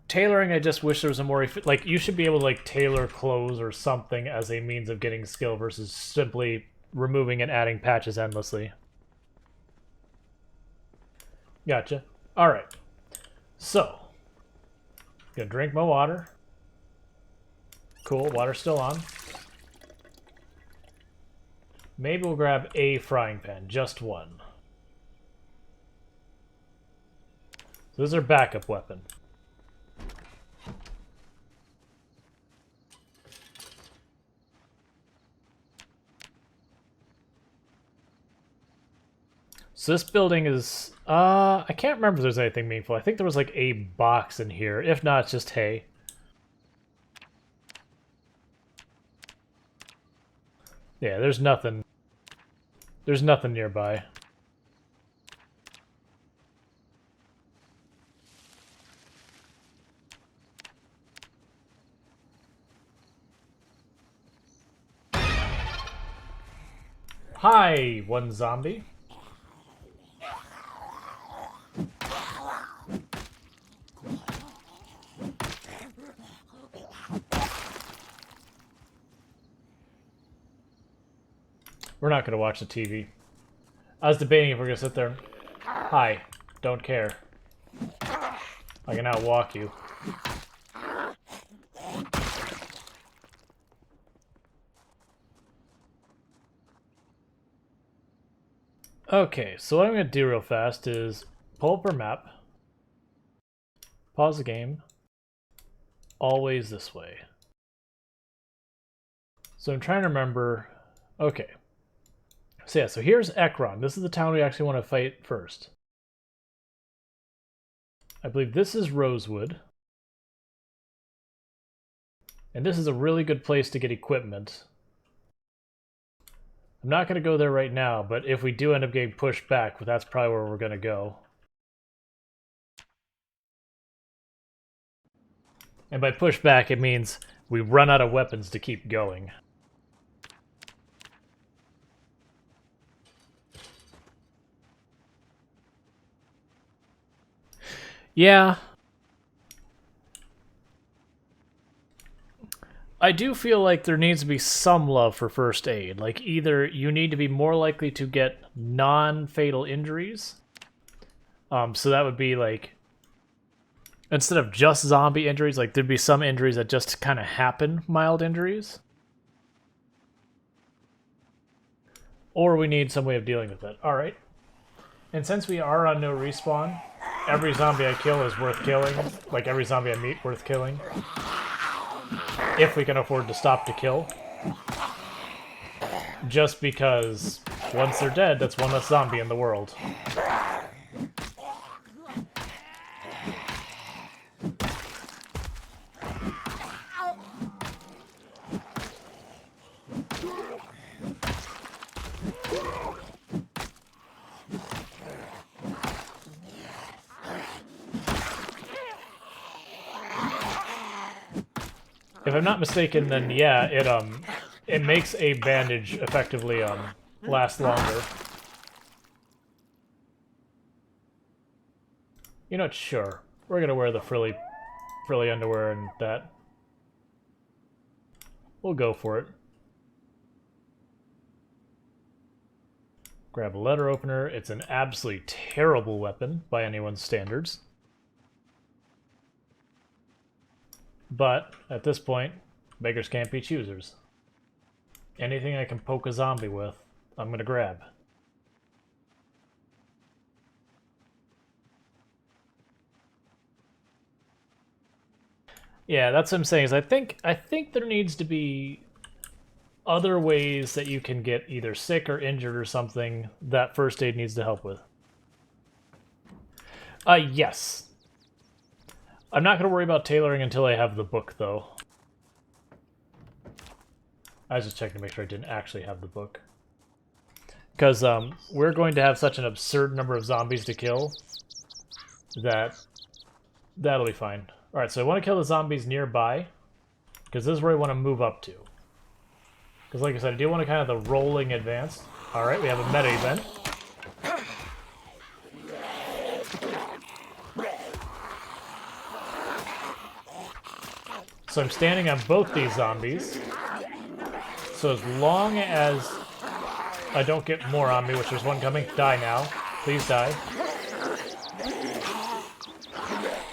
Tailoring, I just wish there was a more like you should be able to like tailor clothes or something as a means of getting skill versus simply removing and adding patches endlessly. Gotcha. All right. So, gonna drink my water. Cool, water's still on. Maybe we'll grab a frying pan, just one. So this is our backup weapon. So this building is, I can't remember if there's anything meaningful. I think there was like a box in here. If not, it's just hay. Yeah, there's nothing. There's nothing nearby. Hi, one zombie. We're not going to watch the TV. I was debating if we're going to sit there. Hi, don't care. I can outwalk you. Okay, so what I'm going to do real fast is pull up our map, pause the game, always this way. So I'm trying to remember. Okay. So yeah, so here's Ekron. This is the town we actually want to fight first. I believe this is Rosewood. And this is a really good place to get equipment. I'm not going to go there right now, but if we do end up getting pushed back, that's probably where we're going to go. And by push back, it means we run out of weapons to keep going. Yeah. I do feel like there needs to be some love for first aid. Like, either you need to be more likely to get non-fatal injuries. So that would be like, instead of just zombie injuries, like there'd be some injuries that just kind of happen, mild injuries. Or we need some way of dealing with it. Alright. And since we are on no respawn, every zombie I kill is worth killing. Like, every zombie I meet worth killing. If we can afford to stop to kill. Just because once they're dead, that's one less zombie in the world. If I'm not mistaken, then yeah, it makes a bandage effectively last longer. You know what? Sure, we're gonna wear the frilly underwear and that. We'll go for it. Grab a letter opener. It's an absolutely terrible weapon by anyone's standards. But, at this point, beggars can't be choosers. Anything I can poke a zombie with, I'm gonna grab. Yeah, that's what I'm saying, is I think there needs to be other ways that you can get either sick or injured or something that first aid needs to help with. Yes. I'm not going to worry about tailoring until I have the book, though. I was just checking to make sure I didn't actually have the book. Because we're going to have such an absurd number of zombies to kill that that'll be fine. Alright, so I want to kill the zombies nearby, because this is where I want to move up to. Because like I said, I do want to kind of the rolling advance. Alright, we have a meta event. So I'm standing on both these zombies. So as long as I don't get more on me, which there's one coming, die now. Please die.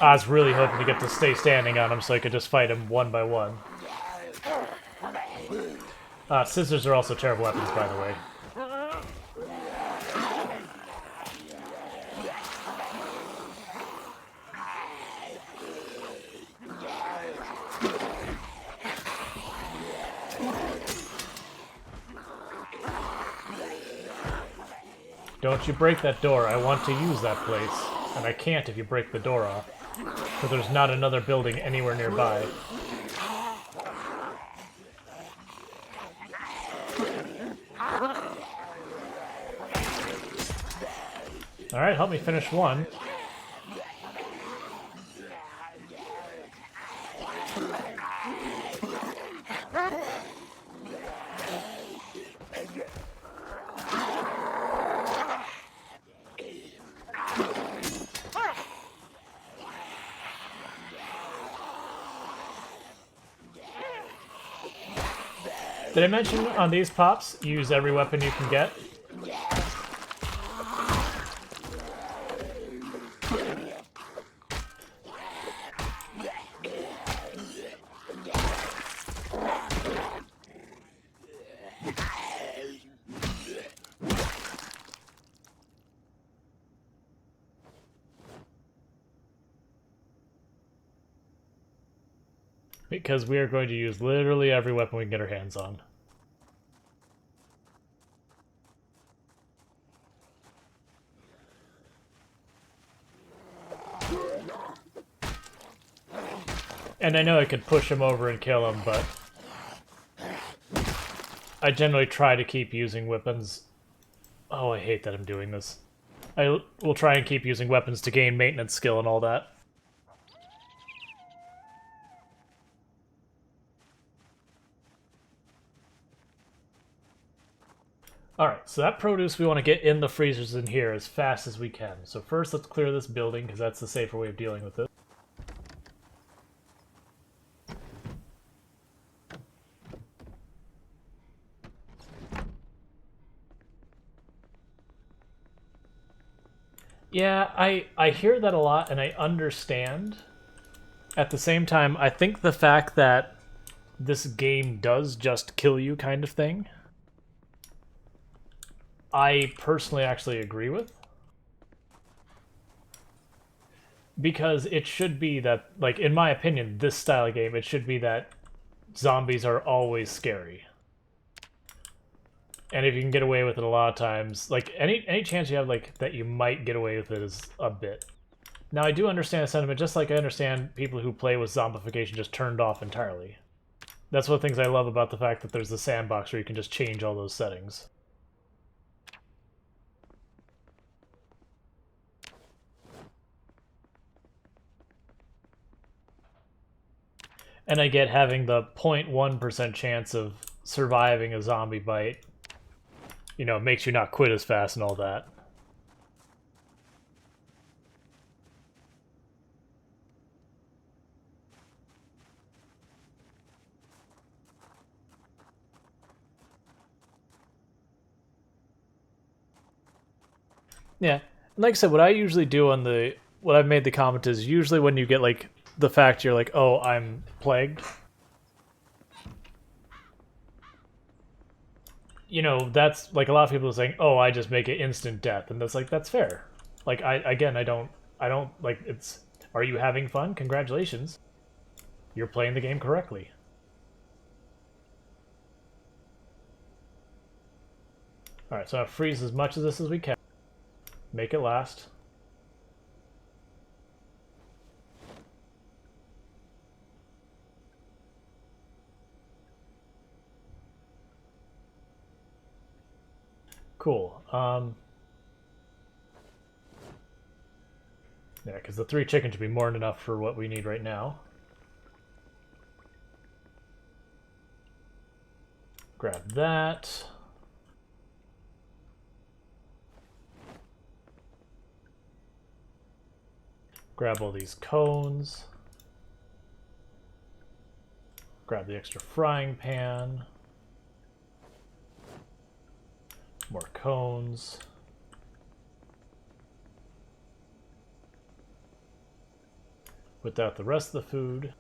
I was really hoping to get to stay standing on him so I could just fight him one by one. Scissors are also terrible weapons, by the way. Don't you break that door. I want to use that place. And I can't if you break the door off. Because there's not another building anywhere nearby. Alright, help me finish one. Did I mention on these pops, use every weapon you can get? Because we are going to use literally every weapon we can get our hands on. And I know I could push him over and kill him, but I generally try to keep using weapons. Oh, I hate that I'm doing this. I will try and keep using weapons to gain maintenance skill and all that. Alright, so that produce we want to get in the freezers in here as fast as we can. So first let's clear this building, because that's the safer way of dealing with it. Yeah, I hear that a lot, and I understand. At the same time, I think the fact that this game does just kill you kind of thing, I personally actually agree with. Because it should be that, like, in my opinion, this style of game, it should be that zombies are always scary. And if you can get away with it a lot of times, like, any chance you have, like, that you might get away with it is a bit. Now, I do understand the sentiment, just like I understand people who play with zombification just turned off entirely. That's one of the things I love about the fact that there's the sandbox where you can just change all those settings. And I get having the 0.1% chance of surviving a zombie bite. You know, it makes you not quit as fast and all that. Yeah. Like I said, what I usually do on the... What I've made the comment is usually when you get, like, the fact you're like, oh, I'm plagued. You know, that's, like, a lot of people are saying, oh, I just make it instant death. And that's like, that's fair. Like, I don't, like, it's... Are you having fun? Congratulations. You're playing the game correctly. Alright, so I'll freeze as much of this as we can. Make it last. Cool. Yeah, because the 3 chicken should be more than enough for what we need right now. Grab that. Grab all these cones. Grab the extra frying pan. More cones. Put out the rest of the food.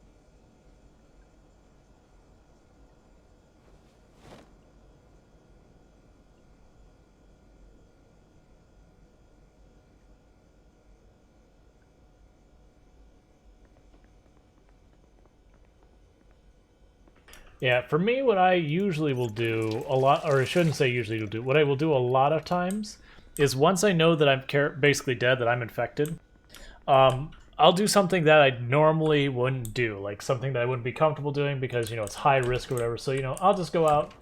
Yeah, for me, what I usually will do a lot, or I shouldn't say usually will do, what I will do a lot of times is once I know that I'm basically dead, that I'm infected, I'll do something that I normally wouldn't do, like something that I wouldn't be comfortable doing because, you know, it's high risk or whatever. So, you know, I'll just go out,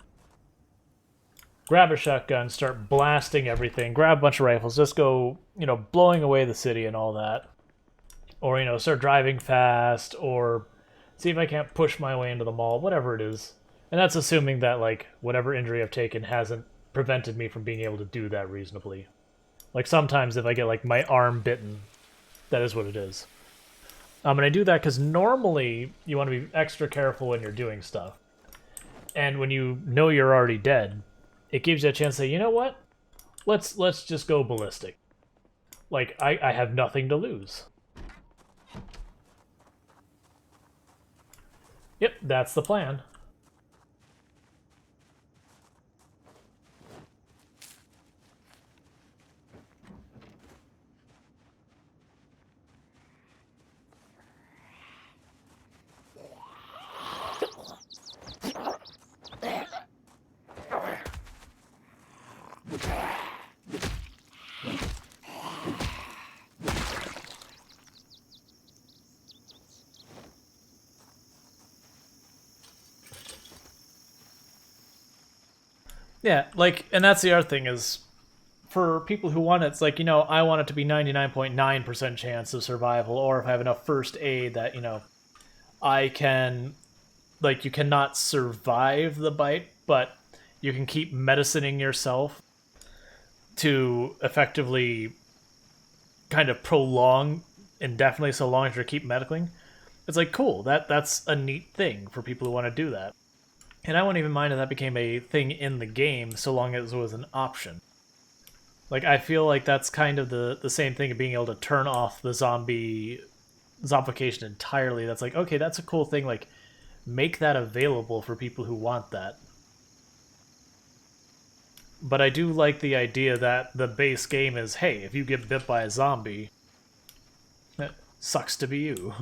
grab a shotgun, start blasting everything, grab a bunch of rifles, just go, you know, blowing away the city and all that. Or, you know, start driving fast, or see if I can't push my way into the mall, whatever it is. And that's assuming that, like, whatever injury I've taken hasn't prevented me from being able to do that reasonably. Like, sometimes if I get, like, my arm bitten, that is what it is. And I do that because normally you want to be extra careful when you're doing stuff. And when you know you're already dead, it gives you a chance to say, you know what? Let's just go ballistic. Like, I have nothing to lose. Yep, that's the plan. Yeah, like, and that's the other thing is, for people who want it, it's like, you know, I want it to be 99.9% chance of survival, or if I have enough first aid that, you know, I can, like, you cannot survive the bite, but you can keep medicining yourself to effectively kind of prolong indefinitely so long as you keep medicaling. It's like, cool, that's a neat thing for people who want to do that. And I wouldn't even mind if that became a thing in the game so long as it was an option. Like, I feel like that's kind of the same thing of being able to turn off the zombification entirely. That's like, okay, that's a cool thing. Like, make that available for people who want that. But I do like the idea that the base game is, hey, if you get bit by a zombie, it sucks to be you.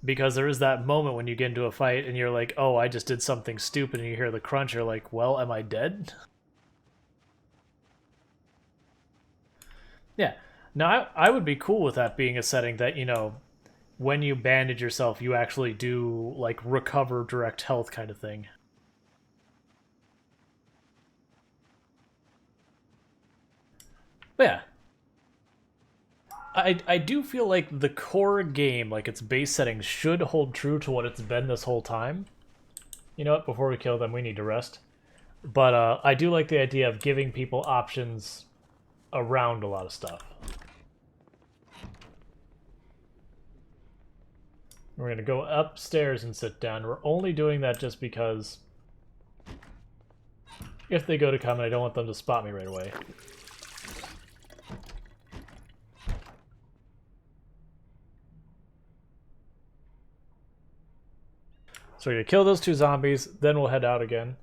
Because there is that moment when you get into a fight and you're like, oh, I just did something stupid, and you hear the crunch, you're like, well, am I dead? Yeah. Now, I would be cool with that being a setting that, you know, when you bandage yourself, you actually do, like, recover direct health kind of thing. But yeah. I do feel like the core game, like its base settings, should hold true to what it's been this whole time. You know what? Before we kill them, we need to rest. But I do like the idea of giving people options around a lot of stuff. We're going to go upstairs and sit down. We're only doing that just because if they go to come, I don't want them to spot me right away. So we're going to kill those two zombies, then we'll head out again.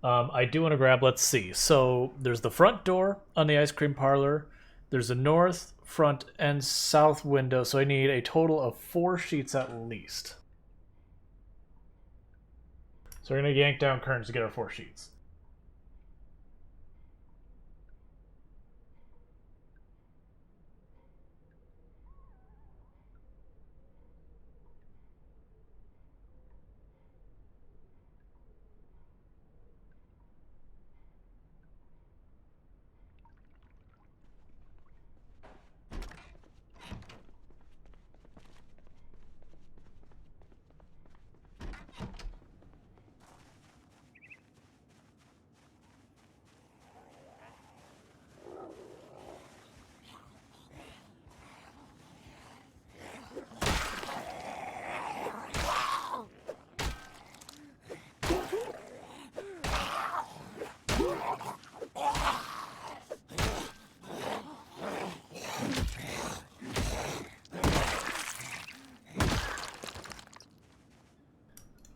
I do want to grab, let's see. So there's the front door on the ice cream parlor. There's a north, front, and south window. So I need a total of 4 sheets at least. So we're going to yank down curtains to get our 4 sheets.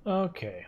Okay.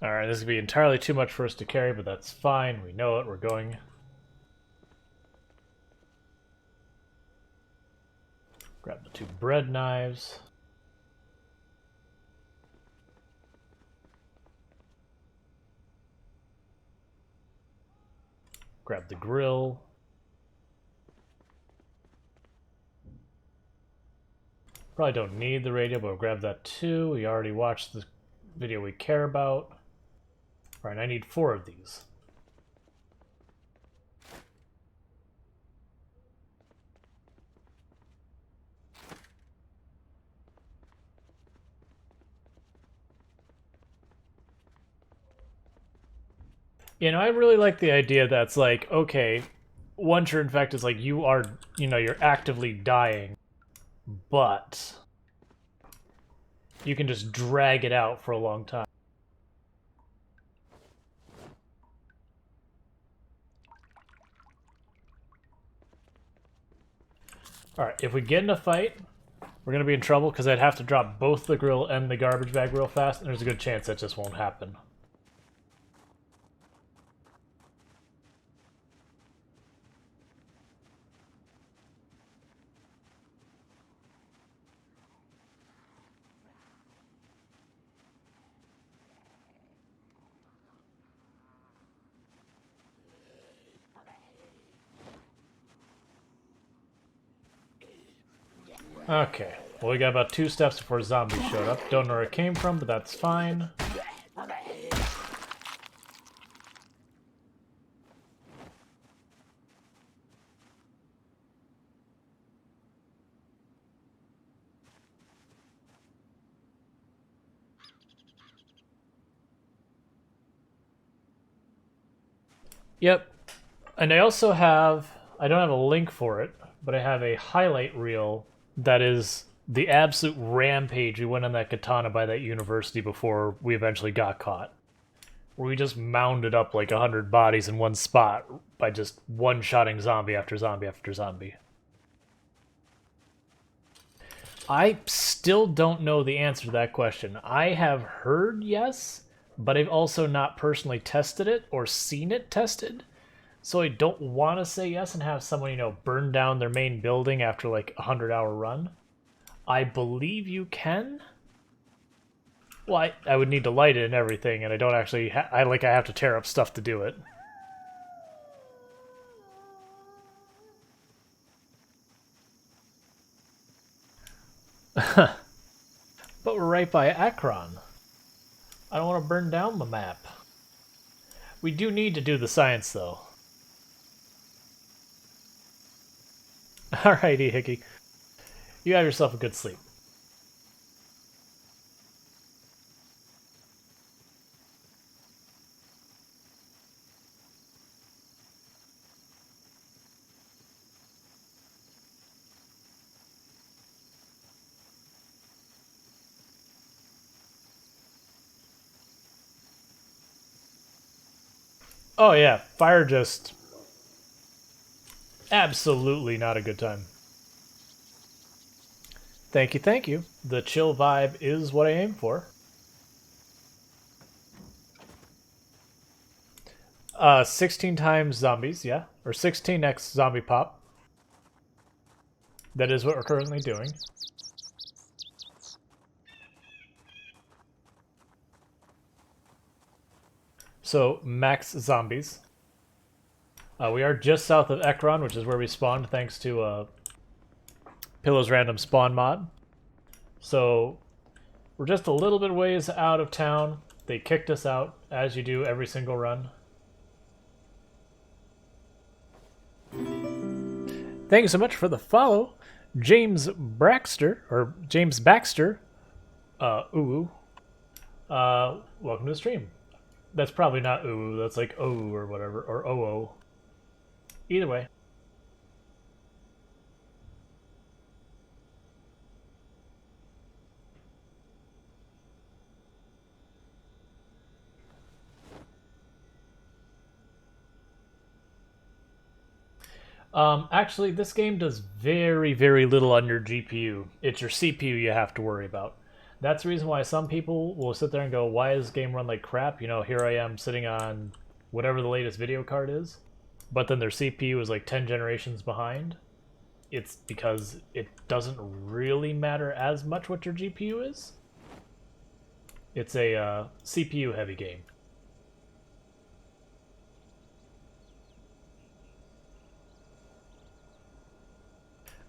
Alright, this is going to be entirely too much for us to carry, but that's fine. We know it. We're going. Grab the 2 bread knives. Grab the grill. Probably don't need the radio, but we'll grab that too. We already watched the video we care about. Right, I need 4 of these. You know, I really like the idea that's like, okay, once you're infected, it's like you are, you know, you're actively dying, but you can just drag it out for a long time. Alright, if we get in a fight, we're going to be in trouble because I'd have to drop both the grill and the garbage bag real fast, and there's a good chance that just won't happen. Okay, well we got about 2 steps before zombies showed up. Don't know where it came from, but that's fine. Yep, and I also have, I don't have a link for it, but I have a highlight reel that is the absolute rampage we went on that katana by that university before we eventually got caught. Where we just mounded up like 100 bodies in one spot by just one-shotting zombie after zombie after zombie. I still don't know the answer to that question. I have heard yes, but I've also not personally tested it or seen it tested. So I don't want to say yes and have someone, you know, burn down their main building after like a 100-hour run. I believe you can. Well, I would need to light it and everything, and I don't actually. I have to tear up stuff to do it. But we're right by Akron. I don't want to burn down the map. We do need to do the science, though. Alrighty, Hickey. You have yourself a good sleep. Oh yeah, fire just... absolutely not a good time. Thank you, thank you. The chill vibe is what I aim for. 16 times zombies, yeah. Or 16x zombie pop. That is what we're currently doing. So, max zombies. We are just south of Ekron, which is where we spawned, thanks to Pillow's random spawn mod. So we're just a little bit ways out of town. They kicked us out, as you do every single run. Thank you so much for the follow, James Baxter. Welcome to the stream. That's probably not ooh, that's like oh or whatever, or oh. Either way. Actually, this game does very, very little on your GPU. It's your CPU you have to worry about. That's the reason why some people will sit there and go, why does this game run like crap? You know, here I am sitting on whatever the latest video card is, but then their CPU is like 10 generations behind. It's because it doesn't really matter as much what your GPU is. It's a CPU-heavy game.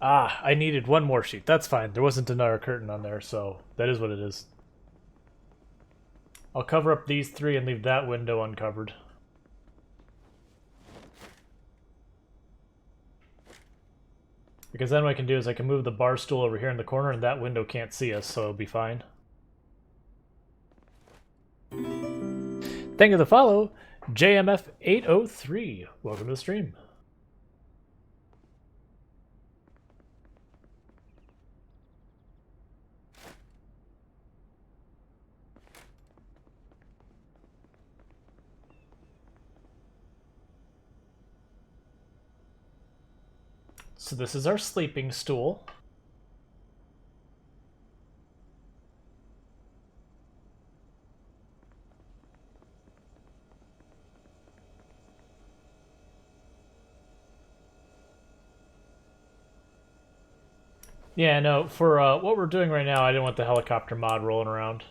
Ah, I needed one more sheet. That's fine. There wasn't another curtain on there, so that is what it is. I'll cover up these three and leave that window uncovered. Because then what I can do is I can move the bar stool over here in the corner and that window can't see us, so it'll be fine. Thank you for the follow, JMF803. Welcome to the stream. So this is our sleeping stool. Yeah, no, for what we're doing right now, I didn't want the helicopter mod rolling around.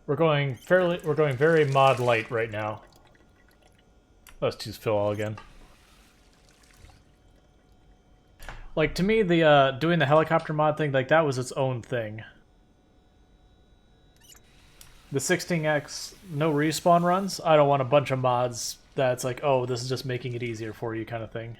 We're going very mod light right now. Let's choose fill all again. Like, to me, the doing the helicopter mod thing, like, that was its own thing. The 16x no respawn runs, I don't want a bunch of mods that's like, oh, this is just making it easier for you kind of thing.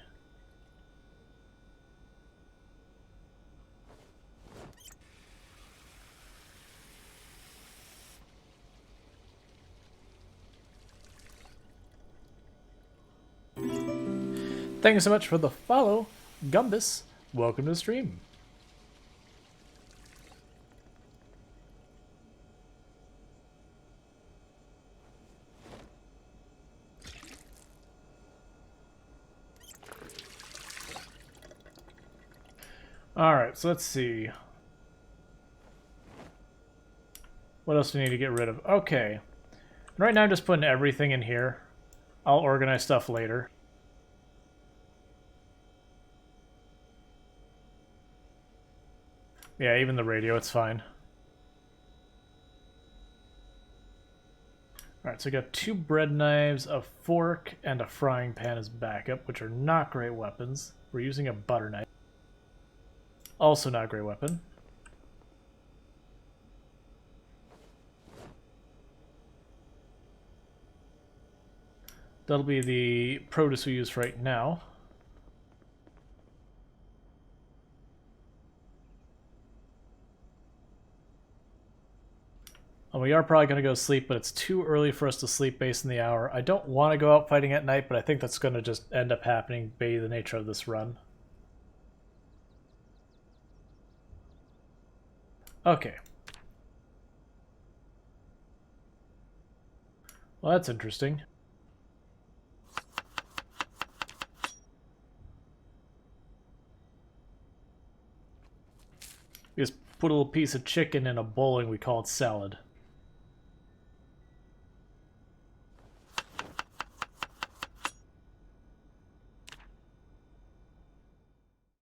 Thank you so much for the follow, Gumbus. Welcome to the stream. Alright, so let's see. What else do we need to get rid of? Okay. Right now I'm just putting everything in here. I'll organize stuff later. Yeah, even the radio, it's fine. Alright, so we got 2 bread knives, a fork, and a frying pan as backup, which are not great weapons. We're using a butter knife. Also not a great weapon. That'll be the produce we use right now. And we are probably going to go sleep, but it's too early for us to sleep based on the hour. I don't want to go out fighting at night, but I think that's going to just end up happening, be the nature of this run. Okay. Well, that's interesting. We just put a little piece of chicken in a bowl and we call it salad.